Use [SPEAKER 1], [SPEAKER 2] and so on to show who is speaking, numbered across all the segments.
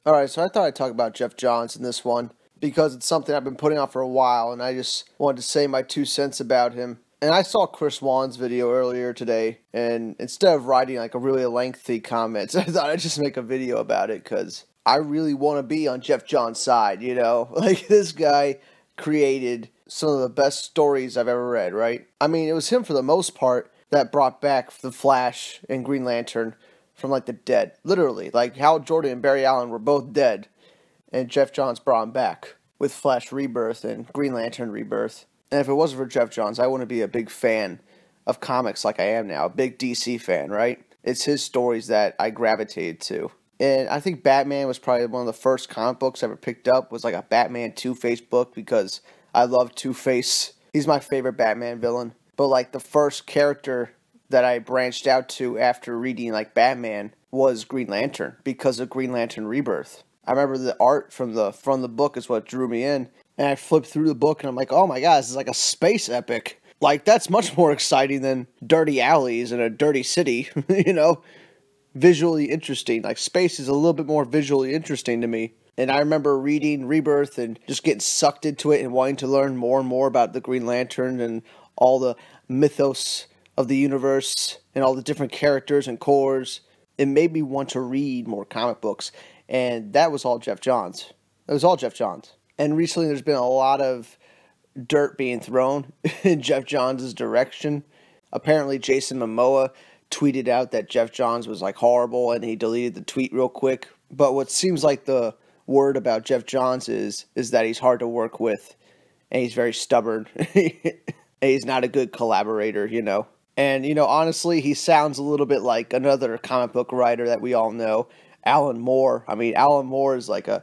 [SPEAKER 1] Alright, so I thought I'd talk about Geoff Johns in this one because it's something I've been putting off for a while and I just wanted to say my 2 cents about him. And I saw Chris Wan's video earlier today, and instead of writing like a really lengthy comment, I thought I'd just make a video about it because I really want to be on Geoff Johns' side, you know? Like, this guy created some of the best stories I've ever read, right? I mean, it was him for the most part that brought back The Flash and Green Lantern from like the dead. Literally, like Hal Jordan and Barry Allen were both dead, and Geoff Johns brought them back with Flash Rebirth and Green Lantern Rebirth. And if it wasn't for Geoff Johns, I wouldn't be a big fan of comics like I am now. A big DC fan, right? It's his stories that I gravitated to. And I think Batman was probably one of the first comic books I ever picked up. Was like a Batman Two-Face book because I love Two-Face. He's my favorite Batman villain. But like the first character that I branched out to after reading like Batman was Green Lantern because of Green Lantern Rebirth. I remember the art from the book is what drew me in. And I flipped through the book and I'm like, oh my god, this is like a space epic. Like, that's much more exciting than dirty alleys in a dirty city, you know? Visually interesting. Like, space is a little bit more visually interesting to me. And I remember reading Rebirth and just getting sucked into it and wanting to learn more and more about the Green Lantern and all the mythos of the universe and all the different characters and cores. It made me want to read more comic books. And that was all Geoff Johns. It was all Geoff Johns. And recently there's been a lot of dirt being thrown in Geoff Johns' direction. Apparently Jason Momoa tweeted out that Geoff Johns was like horrible and he deleted the tweet real quick. But what seems like the word about Geoff Johns is that he's hard to work with and he's very stubborn. And he's not a good collaborator, you know. And, you know, honestly, he sounds a little bit like another comic book writer that we all know, Alan Moore. I mean, Alan Moore is like a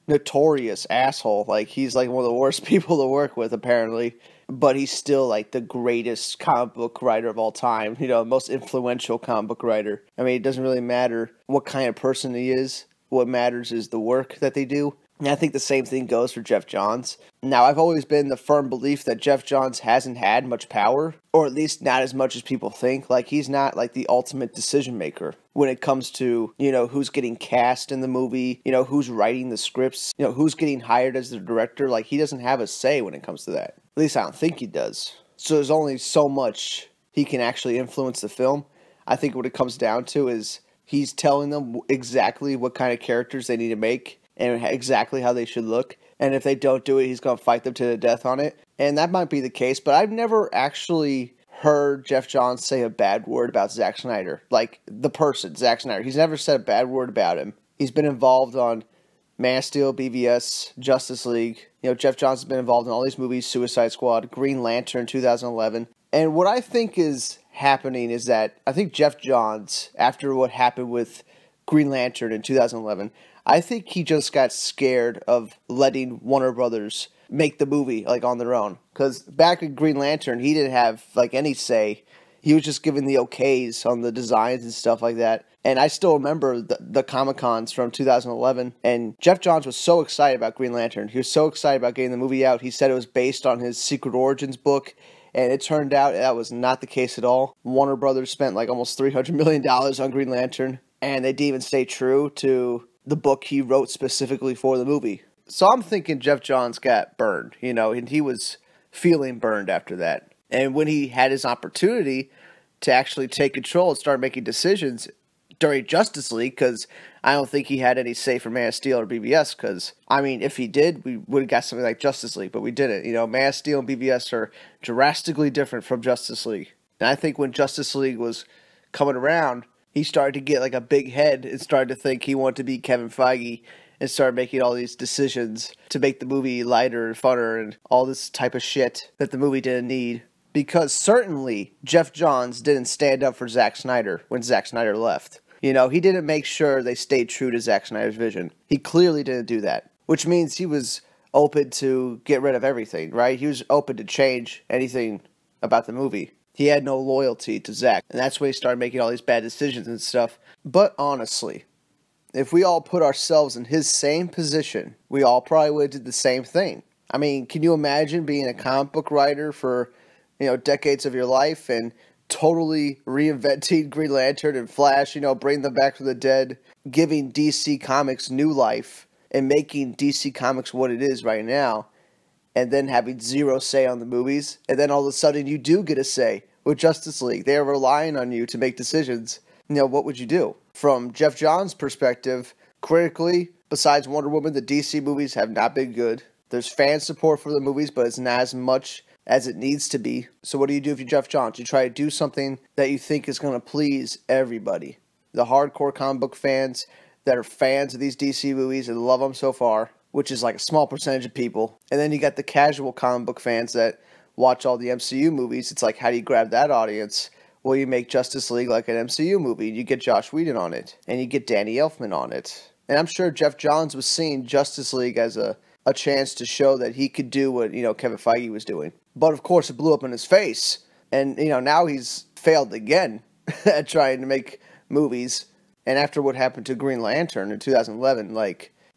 [SPEAKER 1] notorious asshole. Like, he's like one of the worst people to work with, apparently. But he's still like the greatest comic book writer of all time. You know, most influential comic book writer. I mean, it doesn't really matter what kind of person he is. What matters is the work that they do. And I think the same thing goes for Geoff Johns. Now, I've always been the firm belief that Geoff Johns hasn't had much power, or at least not as much as people think. Like, he's not like the ultimate decision maker when it comes to, you know, who's getting cast in the movie, you know, who's writing the scripts, you know, who's getting hired as the director. Like, he doesn't have a say when it comes to that. At least I don't think he does. So there's only so much he can actually influence the film. I think what it comes down to is he's telling them exactly what kind of characters they need to make and exactly how they should look. And if they don't do it, he's going to fight them to the death on it. And that might be the case, but I've never actually heard Geoff Johns say a bad word about Zack Snyder. Like, the person, Zack Snyder. He's never said a bad word about him. He's been involved on Man of Steel, BVS, Justice League. You know, Geoff Johns has been involved in all these movies, Suicide Squad, Green Lantern 2011. And what I think is happening is that I think Geoff Johns, after what happened with Green Lantern in 2011, I think he just got scared of letting Warner Brothers make the movie, like, on their own. Because back in Green Lantern, he didn't have, like, any say. He was just giving the okays on the designs and stuff like that. And I still remember the Comic-Cons from 2011. And Geoff Johns was so excited about Green Lantern. He was so excited about getting the movie out. He said it was based on his Secret Origins book. And it turned out that was not the case at all. Warner Brothers spent, like, almost $300 million on Green Lantern. And they didn't even stay true to the book he wrote specifically for the movie. So I'm thinking Geoff Johns got burned, you know, and he was feeling burned after that. And when he had his opportunity to actually take control and start making decisions during Justice League, because I don't think he had any say for Man of Steel or BVS, because, I mean, if he did, we would have got something like Justice League, but we didn't. You know, Man of Steel and BVS are drastically different from Justice League. And I think when Justice League was coming around, he started to get like a big head and started to think he wanted to be Kevin Feige and started making all these decisions to make the movie lighter and funner and all this type of shit that the movie didn't need. Because certainly Geoff Johns didn't stand up for Zack Snyder when Zack Snyder left. You know, he didn't make sure they stayed true to Zack Snyder's vision. He clearly didn't do that, which means he was open to get rid of everything, right? He was open to change anything about the movie. He had no loyalty to Zack, and that's when he started making all these bad decisions and stuff. But honestly, if we all put ourselves in his same position, we all probably would have did the same thing. I mean, can you imagine being a comic book writer for, you know, decades of your life and totally reinventing Green Lantern and Flash, bringing them back from the dead, giving DC Comics new life, and making DC Comics what it is right now, and then having zero say on the movies, and then all of a sudden you do get a say with Justice League. They are relying on you to make decisions. What would you do? From Geoff Johns' perspective, critically, besides Wonder Woman, the DC movies have not been good. There's fan support for the movies, but it's not as much as it needs to be. So what do you do if you're Geoff Johns? You try to do something that you think is going to please everybody. The hardcore comic book fans that are fans of these DC movies and love them so far, which is like a small percentage of people. And then you got the casual comic book fans that watch all the MCU movies. It's like, how do you grab that audience? Well, you make Justice League like an MCU movie. You get Joss Whedon on it, and you get Danny Elfman on it. And I'm sure Geoff Johns was seeing Justice League as a chance to show that he could do what, Kevin Feige was doing. But, of course, it blew up in his face. And, now he's failed again at trying to make movies. And after what happened to Green Lantern in 2011,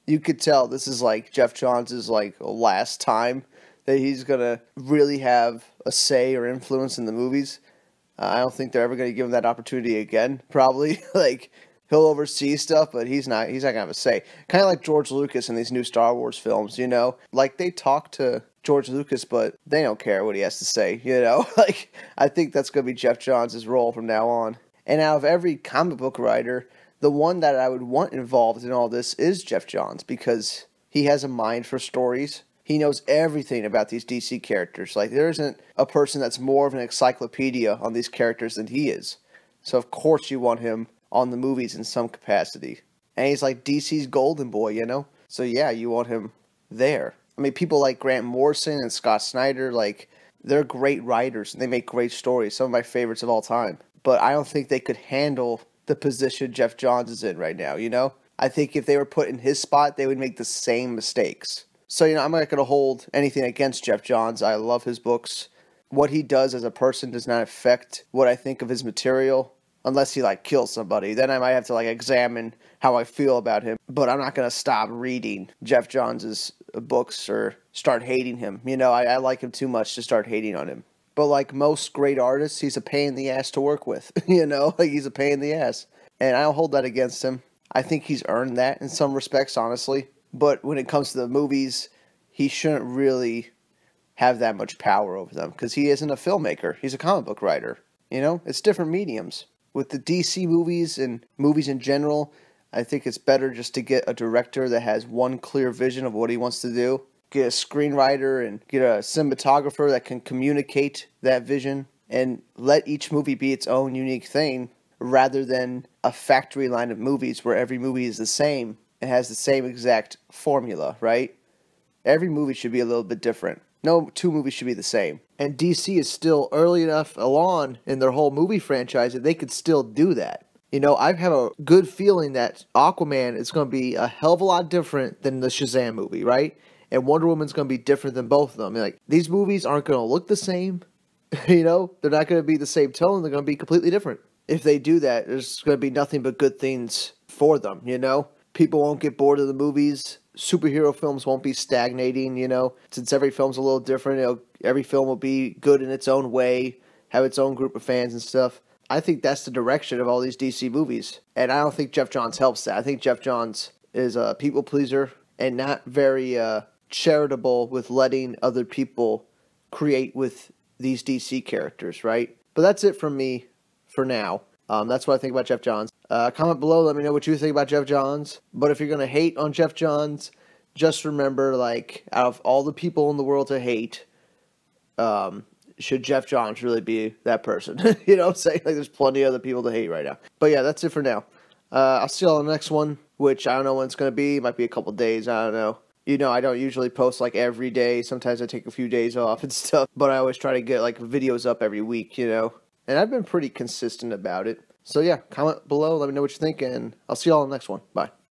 [SPEAKER 1] you could tell this is, Geoff Johns' last time that he's going to really have a say or influence in the movies. I don't think they're ever going to give him that opportunity again, probably. He'll oversee stuff, but he's not going to have a say. Kind of like George Lucas in these new Star Wars films, They talk to George Lucas, but they don't care what he has to say, I think that's going to be Geoff Johns' role from now on. And out of every comic book writer, the one that I would want involved in all this is Geoff Johns, because he has a mind for stories. He knows everything about these DC characters. There isn't a person that's more of an encyclopedia on these characters than he is. So, of course, you want him on the movies in some capacity. And he's like DC's golden boy, So, yeah, you want him there. I mean, people like Grant Morrison and Scott Snyder, they're great writers, and they make great stories. Some of my favorites of all time. But I don't think they could handle the position Geoff Johns is in right now, I think if they were put in his spot, they would make the same mistakes. So, I'm not going to hold anything against Geoff Johns. I love his books. What he does as a person does not affect what I think of his material, unless he, kills somebody. Then I might have to, examine how I feel about him. But I'm not going to stop reading Geoff Johns' books or start hating him. I like him too much to start hating on him. But like most great artists, he's a pain in the ass to work with. He's a pain in the ass. And I don't hold that against him. I think he's earned that in some respects, honestly. But when it comes to the movies, he shouldn't really have that much power over them, because he isn't a filmmaker. He's a comic book writer. It's different mediums. With the DC movies and movies in general, I think it's better just to get a director that has one clear vision of what he wants to do. Get a screenwriter and get a cinematographer that can communicate that vision, and let each movie be its own unique thing, rather than a factory line of movies where every movie is the same. It has the same exact formula, right? Every movie should be a little bit different. No two movies should be the same. And DC is still early enough along in their whole movie franchise that they could still do that. I have a good feeling that Aquaman is going to be a hell of a lot different than the Shazam movie, right? And Wonder Woman's going to be different than both of them. These movies aren't going to look the same. They're not going to be the same tone. They're going to be completely different. If they do that, there's going to be nothing but good things for them, People won't get bored of the movies. Superhero films won't be stagnating, Since every film's a little different, every film will be good in its own way, have its own group of fans and stuff. I think that's the direction of all these DC movies. And I don't think Geoff Johns helps that. I think Geoff Johns is a people pleaser and not very charitable with letting other people create with these DC characters, right? But that's it from me for now. That's what I think about Geoff Johns. Comment below, let me know what you think about Geoff Johns. But if you're going to hate on Geoff Johns, just remember, out of all the people in the world to hate, should Geoff Johns really be that person? You know what I'm saying? There's plenty of other people to hate right now. But yeah, that's it for now. I'll see you on the next one, which I don't know when it's going to be. It might be a couple days. I don't know. I don't usually post every day. Sometimes I take a few days off and stuff. But I always try to get videos up every week, And I've been pretty consistent about it. So yeah, comment below, let me know what you think, and I'll see you all in the next one. Bye.